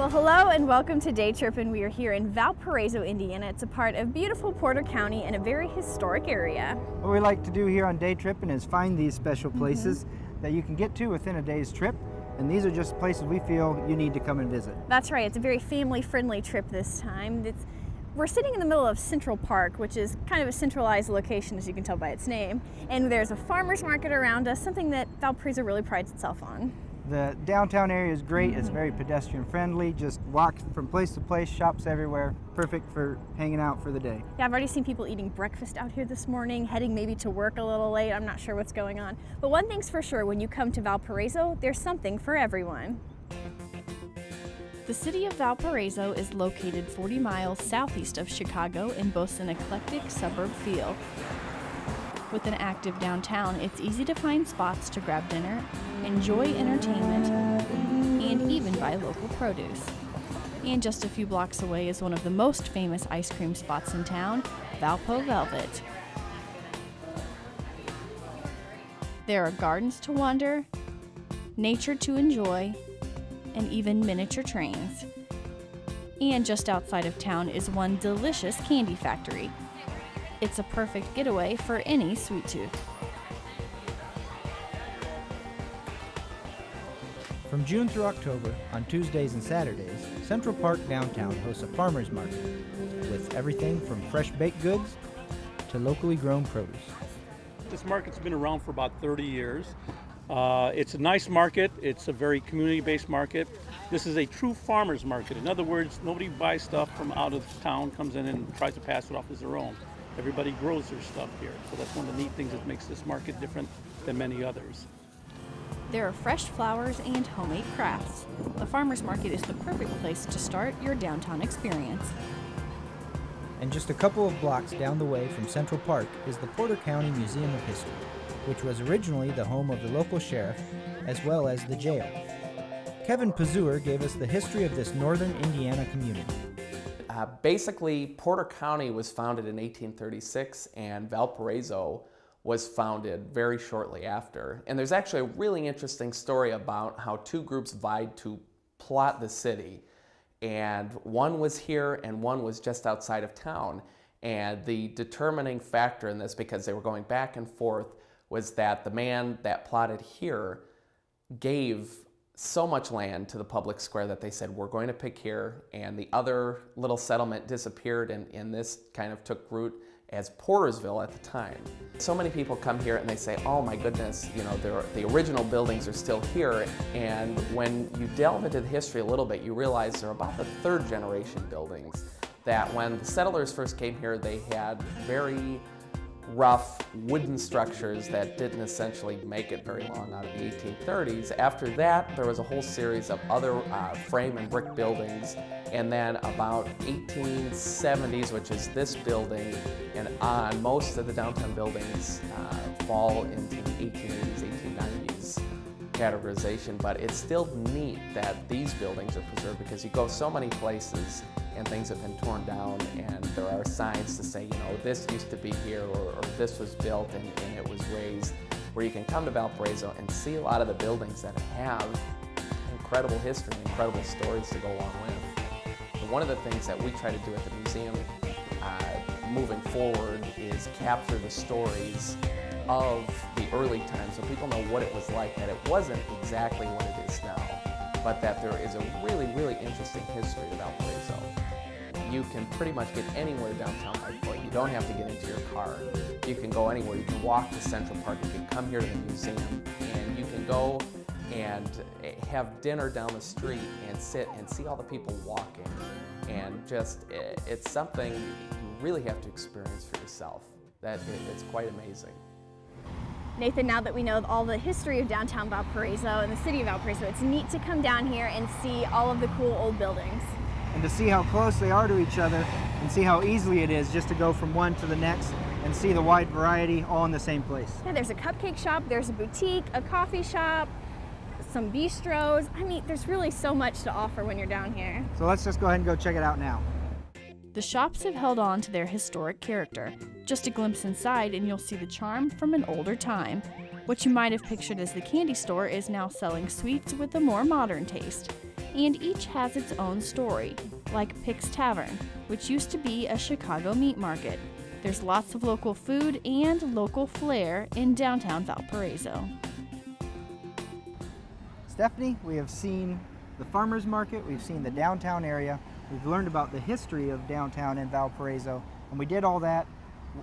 Well, hello and welcome to Day Trippin'. We are here in Valparaiso, Indiana. It's a part of beautiful Porter County and a very historic area. What we like to do here on Day Trippin' is find these special places that you can get to within a day's trip. And these are just places we feel you need to come and visit. That's right. It's a very family-friendly trip this time. We're sitting in the middle of Central Park, which is kind of a centralized location, as you can tell by its name. And there's a farmer's market around us, something that Valparaiso really prides itself on. The downtown area is great. It's very pedestrian friendly. Just walk from place to place, shops everywhere. Perfect for hanging out for the day. Yeah, I've already seen people eating breakfast out here this morning, heading maybe to work a little late. I'm not sure what's going on. But one thing's for sure, when you come to Valparaiso, there's something for everyone. The city of Valparaiso is located 40 miles southeast of Chicago and boasts an eclectic suburb feel. With an active downtown, it's easy to find spots to grab dinner, enjoy entertainment, and even buy local produce. And just a few blocks away is one of the most famous ice cream spots in town, Valpo Velvet. There are gardens to wander, nature to enjoy, and even miniature trains. And just outside of town is one delicious candy factory. It's a perfect getaway for any sweet tooth. From June through October, on Tuesdays and Saturdays, Central Park downtown hosts a farmer's market with everything from fresh baked goods to locally grown produce. This market's been around for about 30 years. It's a nice market. It's a very community-based market. This is a true farmer's market. In other words, nobody buys stuff from out of town, comes in and tries to pass it off as their own. Everybody grows their stuff here. So that's one of the neat things that makes this market different than many others. There are fresh flowers and homemade crafts. The farmer's market is the perfect place to start your downtown experience. And just a couple of blocks down the way from Central Park is the Porter County Museum of History, which was originally the home of the local sheriff, as well as the jail. Kevin Pazur gave us the history of this northern Indiana community. Basically, Porter County was founded in 1836, and Valparaiso was founded very shortly after. And there's actually a really interesting story about how two groups vied to plot the city. And one was here and one was just outside of town. And the determining factor in this, because they were going back and forth, was that the man that plotted here gave so much land to the public square that they said, we're going to pick here, and the other little settlement disappeared, and this kind of took root as Portersville at the time. So many people come here and they say, oh my goodness, you know, the original buildings are still here, and when you delve into the history a little bit, you realize they're about the third generation buildings, that when the settlers first came here, they had very rough wooden structures that didn't essentially make it very long out of the 1830s. After that, there was a whole series of other frame and brick buildings, and then about 1870s, which is this building, and on, most of the downtown buildings fall into the 1880s, 1890s categorization, but it's still neat that these buildings are preserved because you go so many places and things have been torn down, and there are signs to say, you know, this used to be here, or this was built and it was raised, where you can come to Valparaiso and see a lot of the buildings that have incredible history and incredible stories to go along with. And one of the things that we try to do at the museum moving forward is capture the stories of the early times so people know what it was like, that it wasn't exactly what it is now, but that there is a really, really interesting history of Valparaiso. You can pretty much get anywhere downtown by foot. You don't have to get into your car. You can go anywhere. You can walk to Central Park. You can come here to the museum, and you can go and have dinner down the street and sit and see all the people walking. And just, it's something you really have to experience for yourself. It's quite amazing. Nathan, now that we know all the history of downtown Valparaiso and the city of Valparaiso, it's neat to come down here and see all of the cool old buildings. And to see how close they are to each other and see how easily it is just to go from one to the next and see the wide variety all in the same place. Yeah, there's a cupcake shop, there's a boutique, a coffee shop, some bistros. I mean, there's really so much to offer when you're down here. So let's just go ahead and go check it out now. The shops have held on to their historic character. Just a glimpse inside and you'll see the charm from an older time. What you might have pictured as the candy store is now selling sweets with a more modern taste. and each has its own story, like Pick's Tavern, which used to be a Chicago meat market. There's lots of local food and local flair in downtown Valparaiso. Stephanie, we have seen the farmers market, we've seen the downtown area, we've learned about the history of downtown in Valparaiso, and we did all that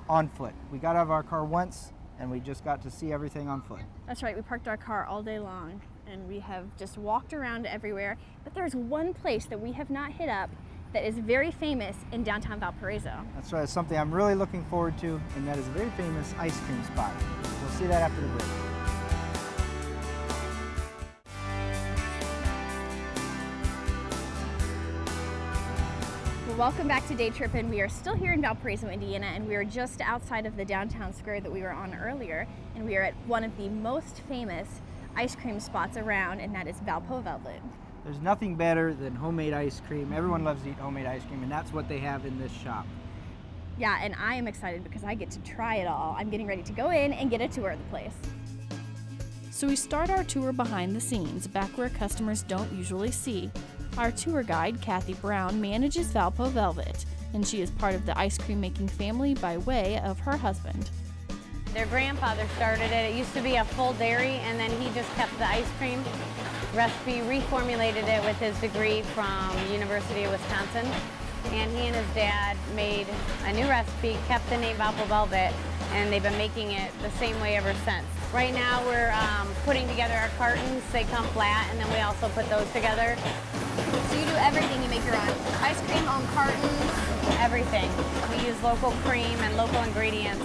on foot. We got out of our car once, and we just got to see everything on foot. That's right, we parked our car all day long, and we have just walked around everywhere, but there's one place that we have not hit up that is very famous in downtown Valparaiso. That's right, it's something I'm really looking forward to, and that is a very famous ice cream spot. We'll see that after the break. Well, welcome back to Day Trippin'. We are still here in Valparaiso, Indiana, and we are just outside of the downtown square that we were on earlier, and we are at one of the most famous ice cream spots around, and that is Valpo Velvet. There's nothing better than homemade ice cream. Everyone loves to eat homemade ice cream, and that's what they have in this shop. Yeah, and I am excited because I get to try it all. I'm getting ready to go in and get a tour of the place. So we start our tour behind the scenes, back where customers don't usually see. Our tour guide, Kathy Brown, manages Valpo Velvet, and she is part of the ice cream making family by way of her husband. Their grandfather started it. It used to be a full dairy, and then he just kept the ice cream recipe, reformulated it with his degree from University of Wisconsin. And he and his dad made a new recipe, kept the name Valpo Velvet, and they've been making it the same way ever since. Right now we're putting together our cartons. They come flat, and then we also put those together. So you do everything, you make your own ice cream, own cartons? Everything. We use local cream and local ingredients.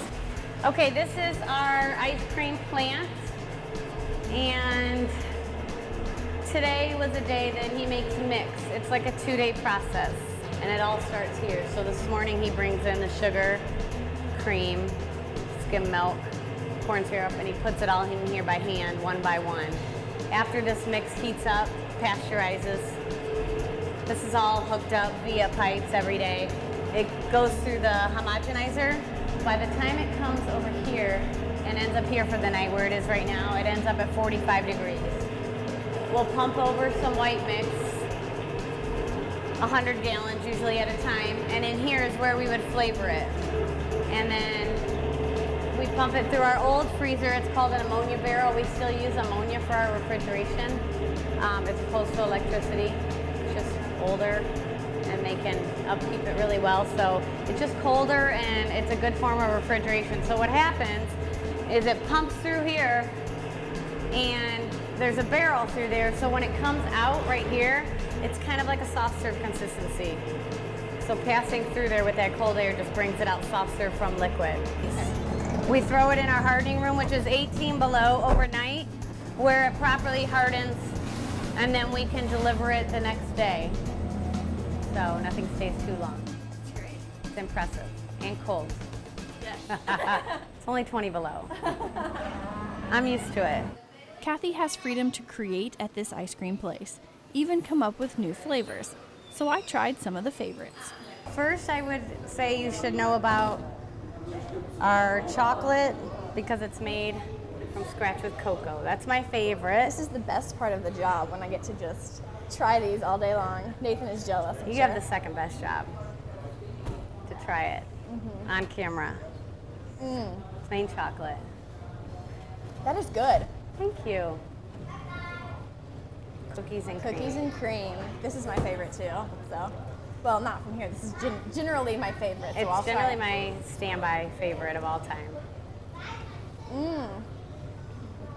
Okay, this is our ice cream plant, and today was a day that he makes mix. It's like a 2-day process, and it all starts here. So this morning he brings in the sugar, cream, skim milk, corn syrup, and he puts it all in here by hand, one by one. After this mix heats up, pasteurizes, this is all hooked up via pipes every day. It goes through the homogenizer. By the time it comes over here and ends up here for the night where it is right now, it ends up at 45 degrees. We'll pump over some white mix, 100 gallons usually at a time, and in here is where we would flavor it. And then we pump it through our old freezer. It's called an ammonia barrel. We still use ammonia for our refrigeration as opposed to electricity. It's just older, and they can upkeep it really well. So it's just colder, and it's a good form of refrigeration. So what happens is it pumps through here, and there's a barrel through there. So when it comes out right here, it's kind of like a soft serve consistency. So passing through there with that cold air just brings it out soft serve from liquid. We throw it in our hardening room, which is 18 below overnight, where it properly hardens, and then we can deliver it the next day. So nothing stays too long. That's great. It's impressive and cold. Yeah. It's only 20 below. I'm used to it. Kathy has freedom to create at this ice cream place, even come up with new flavors. So I tried some of the favorites. First, I would say you should know about our chocolate because it's made from scratch with cocoa. That's my favorite. This is the best part of the job, when I get to just try these all day long. Nathan is jealous, I'm You sure. have the second best job to try it on camera. Plain chocolate. That is good. Thank you. Cookies and Cookies cream. and cream. This is my favorite too. So, well, not from here. This is generally my favorite. So I'll It's generally try. my standby favorite of all time.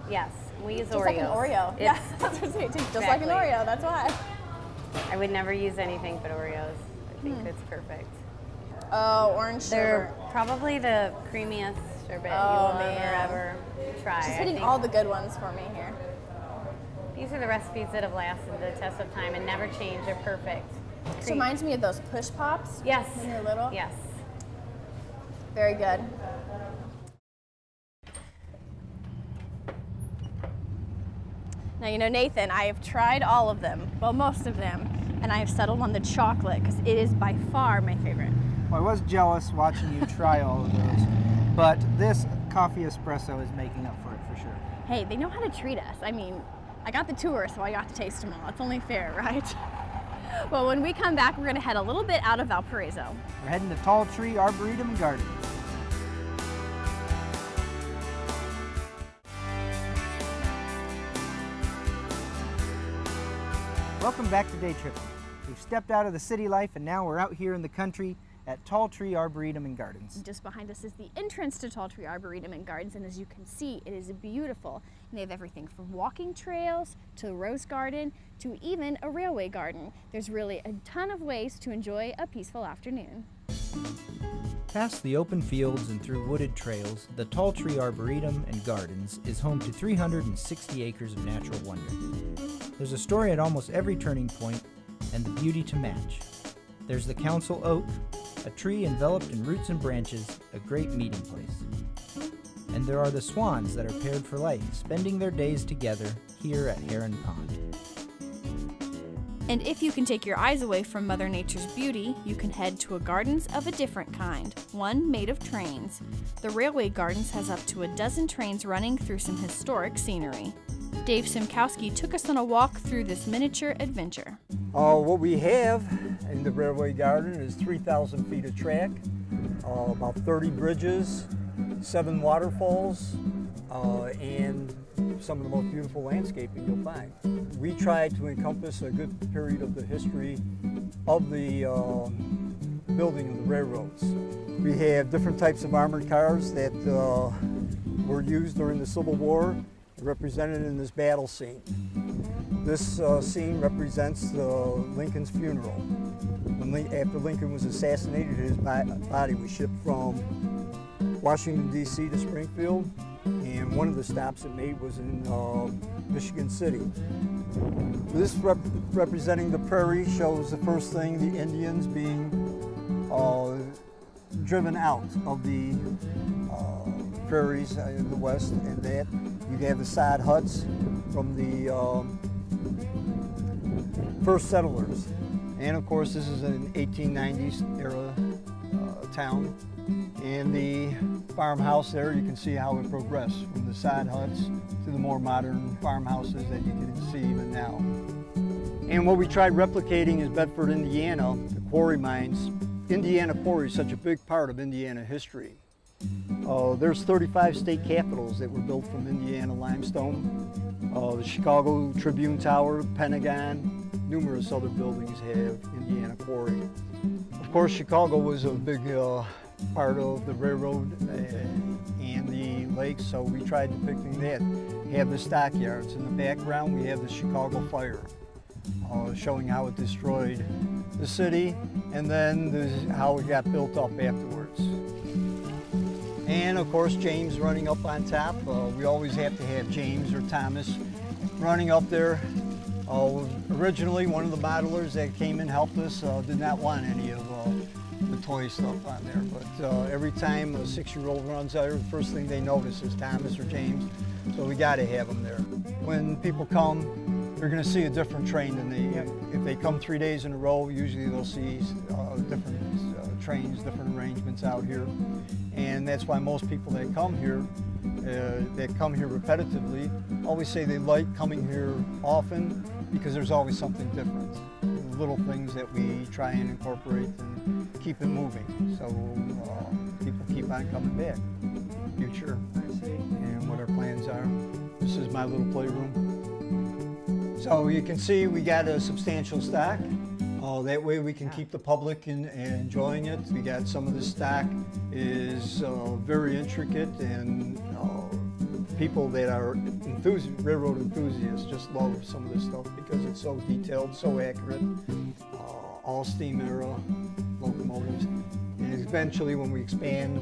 Yes, we use Just Oreos. like an Oreo. It's- Yeah, that's what I say. Just like an Exactly. Oreo. That's why. I would never use anything but Oreos. I think it's perfect. Oh, orange They're sherbet. probably the creamiest sherbet Oh, you will man. ever try. She's I hitting think. all the good ones for me here. These are the recipes that have lasted the test of time and never change. They're perfect. This reminds me of those push pops. Yes. When you're little. Yes. Very good. Now, you know, Nathan, I have tried all of them, well, most of them, and I have settled on the chocolate because it is by far my favorite. Well, I was jealous watching you try all of those, but this coffee espresso is making up for it for sure. Hey, they know how to treat us. I mean, I got the tour, so I got to taste them all. It's only fair, right? Well, when we come back, we're gonna head a little bit out of Valparaiso. We're heading to Taltree, Arboretum, and Gardens. Welcome back to Day Trippin'. We've stepped out of the city life and now we're out here in the country at Taltree, Arboretum, and Gardens. Just behind us is the entrance to Taltree Arboretum and Gardens, and as you can see, it is beautiful. And they have everything from walking trails to a rose garden to even a railway garden. There's really a ton of ways to enjoy a peaceful afternoon. Past the open fields and through wooded trails, the Taltree Arboretum and Gardens is home to 360 acres of natural wonder. There's a story at almost every turning point and the beauty to match. There's the council oak, a tree enveloped in roots and branches, a great meeting place. And there are the swans that are paired for life, spending their days together here at Heron Pond. And if you can take your eyes away from Mother Nature's beauty, you can head to a gardens of a different kind, one made of trains. The Railway Gardens has up to a dozen trains running through some historic scenery. Dave Simkowski took us on a walk through this miniature adventure. What we have in the Railway Garden is 3,000 feet of track, about 30 bridges, 7 waterfalls, and some of the most beautiful landscaping you'll find. We try to encompass a good period of the history of the building of the railroads. We have different types of armored cars that were used during the Civil War, represented in this battle scene. This scene represents Lincoln's funeral. After Lincoln was assassinated, his body was shipped from Washington, D.C. to Springfield, and one of the stops it made was in Michigan City. This representing the prairie shows the first thing, the Indians being driven out of the prairies in the west, and that you have the sod huts from the first settlers. And of course, this is an 1890s era town. And the farmhouse there, you can see how it progressed from the sod huts to the more modern farmhouses that you can see even now. And what we tried replicating is Bedford, Indiana, the quarry mines. Indiana quarry is such a big part of Indiana history. There's 35 state capitals that were built from Indiana limestone. The Chicago Tribune Tower, Pentagon, numerous other buildings have Indiana quarry. Of course, Chicago was a big part of the railroad and the lakes, so we tried depicting that. We have the stockyards. In the background, we have the Chicago fire, showing how it destroyed the city, and then how it got built up afterwards. And of course, James running up on top. We always have to have James or Thomas running up there. Originally, one of the modelers that came and helped us did not want any of the toy stuff on there. But every time a 6-year-old runs there, the first thing they notice is Thomas or James. So we got to have them there. When people come, they're going to see a different train than if they come 3 days in a row. Usually they'll see different trains, different arrangements out here. And that's why most people that come here repetitively, always say they like coming here often because there's always something different. Little things that we try and incorporate and keep it moving, so people keep on coming back. Future, I see, and what our plans are. This is my little playroom. So you can see we got a substantial stock. That way we can keep the public enjoying it. We got some of the stock is very intricate, and people that are railroad enthusiasts just love some of this stuff because it's so detailed, so accurate. All steam era locomotives. And eventually when we expand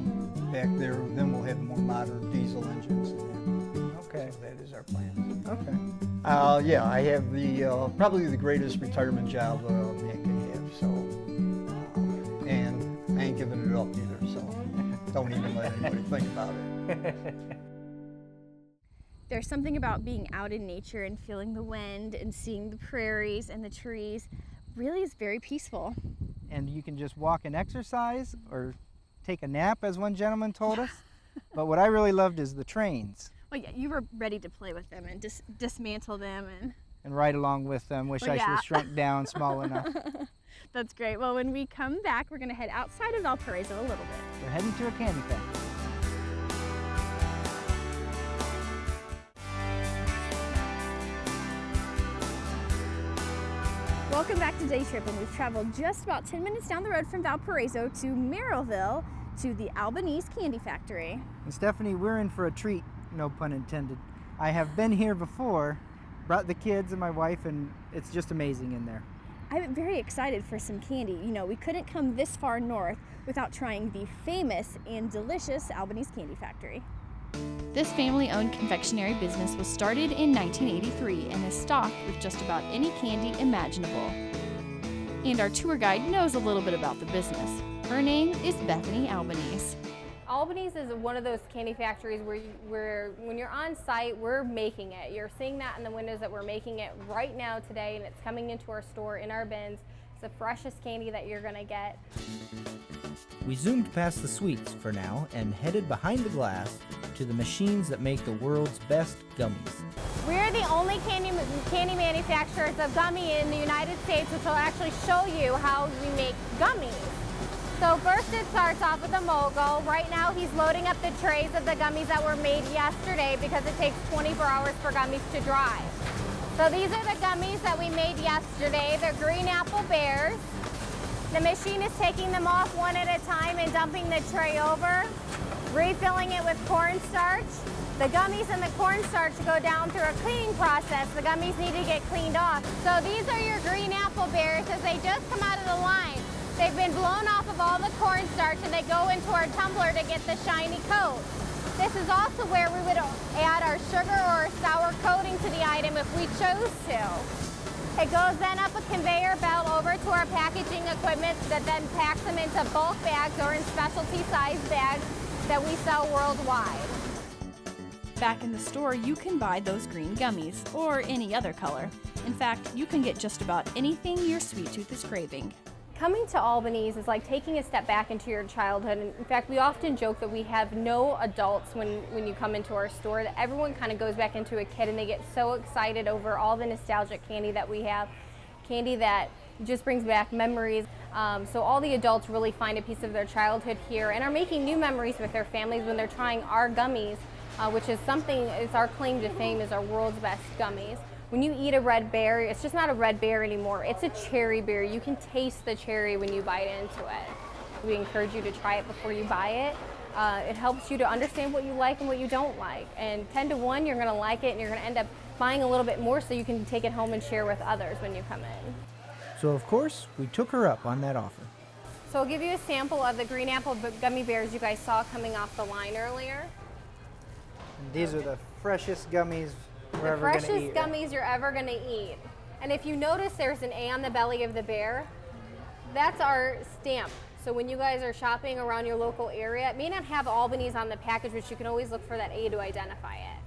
back there, then we'll have more modern diesel engines. Okay. So that is our plan. Okay. Yeah, I have the probably the greatest retirement job a man can have. So, and I ain't giving it up either. So, don't even let anybody think about it. There's something about being out in nature and feeling the wind and seeing the prairies and the trees. Really is very peaceful. And you can just walk and exercise or take a nap, as one gentleman told us. But what I really loved is the trains. Oh yeah, you were ready to play with them and dismantle them And right along with them. Wish Well, I should yeah. have shrunk down small enough. That's great. Well, when we come back, we're going to head outside of Valparaiso a little bit. We're heading to a candy factory. Welcome back to Day Trip, and we've traveled just about 10 minutes down the road from Valparaiso to Merrillville to the Albanese Candy Factory. And Stephanie, we're in for a treat, no pun intended. I have been here before, brought the kids and my wife, and it's just amazing in there. I'm very excited for some candy. You know, we couldn't come this far north without trying the famous and delicious Albanese Candy Factory. This family-owned confectionery business was started in 1983 and is stocked with just about any candy imaginable. And our tour guide knows a little bit about the business. Her name is Bethany Albanese. Albanese is one of those candy factories where when you're on site, we're making it. You're seeing that in the windows that we're making it right now today, and it's coming into our store in our bins. It's the freshest candy that you're gonna get. We zoomed past the sweets for now and headed behind the glass to the machines that make the world's best gummies. We're the only candy manufacturers of gummy in the United States, which will actually show you how we make gummies. So first it starts off with a mogul. Right now he's loading up the trays of the gummies that were made yesterday because it takes 24 hours for gummies to dry. So these are the gummies that we made yesterday. They're green apple bears. The machine is taking them off one at a time and dumping the tray over, refilling it with cornstarch. The gummies and the cornstarch go down through a cleaning process. The gummies need to get cleaned off. So these are your green apple bears as they just come out of the line. They've been blown off of all the cornstarch and they go into our tumbler to get the shiny coat. This is also where we would add our sugar or sour coating to the item if we chose to. It goes then up a conveyor belt over to our packaging equipment that then packs them into bulk bags or in specialty size bags that we sell worldwide. Back in the store, you can buy those green gummies, or any other color. In fact, you can get just about anything your sweet tooth is craving. Coming to Albanese is like taking a step back into your childhood. And in fact, we often joke that we have no adults when you come into our store, that everyone kind of goes back into a kid and they get so excited over all the nostalgic candy that we have, candy that just brings back memories. So all the adults really find a piece of their childhood here and are making new memories with their families when they're trying our gummies, which is something, it's our claim to fame is our world's best gummies. When you eat a red bear, it's just not a red bear anymore. It's a cherry bear. You can taste the cherry when you bite into it. We encourage you to try it before you buy it. It helps you to understand what you like and what you don't like. And 10 to 1, you're gonna like it and you're gonna end up buying a little bit more so you can take it home and share with others when you come in. So of course, we took her up on that offer. So I'll give you a sample of the green apple gummy bears you guys saw coming off the line earlier. And these are the freshest gummies we're ever Freshest gonna eat. gummies you're ever gonna eat. And if you notice there's an A on the belly of the bear, that's our stamp. So when you guys are shopping around your local area, it may not have Albanese on the package, but you can always look for that A to identify it.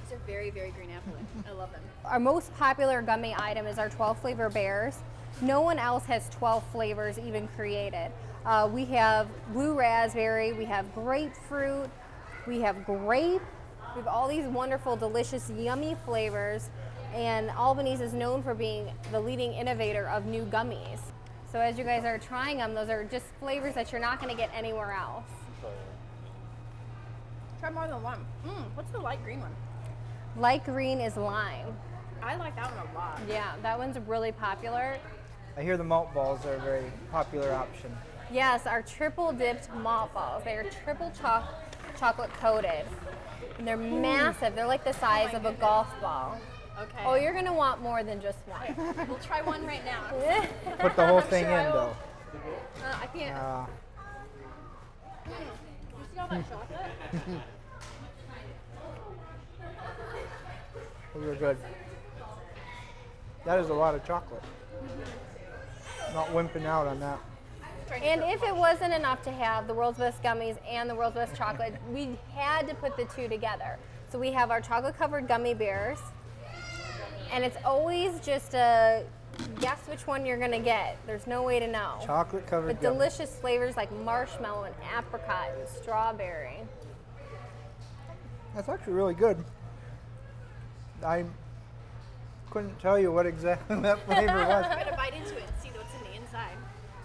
These are very, very green apple. I love them. Our most popular gummy item is our 12 flavor bears. No one else has 12 flavors even created. We have blue raspberry, we have grapefruit, we have grape. We have all these wonderful, delicious, yummy flavors, and Albanese is known for being the leading innovator of new gummies. So as you guys are trying them, those are just flavors that you're not going to get anywhere else. Try more than one. What's the light green one? Light green is lime. I like that one a lot. Yeah, that one's really popular. I hear the malt balls are a very popular option. Yes, our triple dipped malt balls. They are triple chocolate coated. And they're massive. They're like the size of a golf ball. Okay. Oh, you're gonna want more than just one. We'll try one right now. Put the whole thing Sure I in will. though. I can't. You see all that chocolate? Those are good. That is a lot of chocolate. Not wimping out on that. And if it wasn't enough to have the world's best gummies and the world's best chocolate, we had to put the two together. So we have our chocolate covered gummy bears, and it's always just a guess which one you're gonna get. There's no way to know. Chocolate covered But gummy. delicious flavors like marshmallow and apricot and strawberry. That's actually really good. I couldn't tell you what exactly that flavor was. I'm gonna bite into it and see what's in the inside.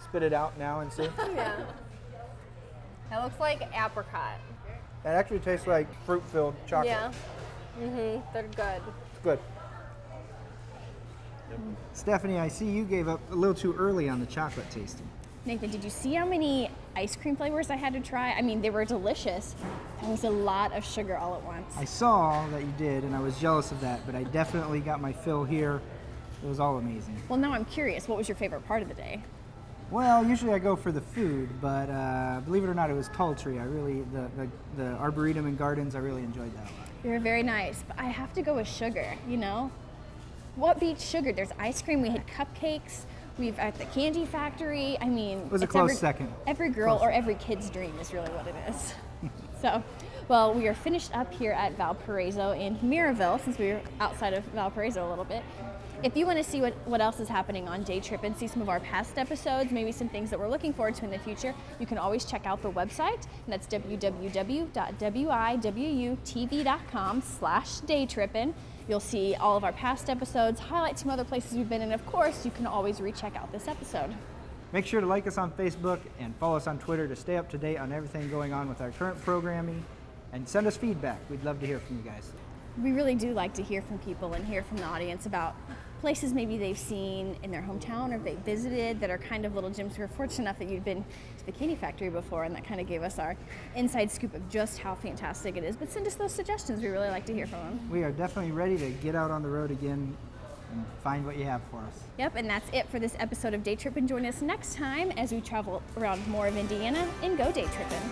Spit it out now and see. It Yeah. That looks like apricot. actually tastes like fruit-filled chocolate. Yeah. They're good. It's good. Stephanie, I see you gave up a little too early on the chocolate tasting. Nathan, did you see how many ice cream flavors I had to try? I mean, they were delicious. There was a lot of sugar all at once. I saw that you did, and I was jealous of that, but I definitely got my fill here. It was all amazing. Well, now I'm curious. What was your favorite part of the day? Well, usually I go for the food, but believe it or not, it was Taltree. I really, the Arboretum and Gardens, I really enjoyed that a lot. They were very nice, but I have to go with sugar, you know? What beats sugar? There's ice cream, we had cupcakes, we've at the candy factory. I mean, It was a it's close second. Every girl or every kid's dream is really what it is. So, well, we are finished up here at Valparaiso in Mirabel, since we were outside of Valparaiso a little bit. If you want to see what else is happening on Day Trip and see some of our past episodes, maybe some things that we're looking forward to in the future, you can always check out the website, and that's www.wiwtv.com/daytrippin'. You'll see all of our past episodes, highlight some other places we've been, and of course, you can always recheck out this episode. Make sure to like us on Facebook and follow us on Twitter to stay up to date on everything going on with our current programming, and send us feedback. We'd love to hear from you guys. We really do like to hear from people and hear from the audience about places maybe they've seen in their hometown or they visited that are kind of little gems. We were fortunate enough that you'd been to the candy factory before, and that kind of gave us our inside scoop of just how fantastic it is. But send us those suggestions. We really like to hear from them. We are definitely ready to get out on the road again and find what you have for us. Yep, and that's it for this episode of Day Trippin'. Join us next time as we travel around more of Indiana and go day tripping.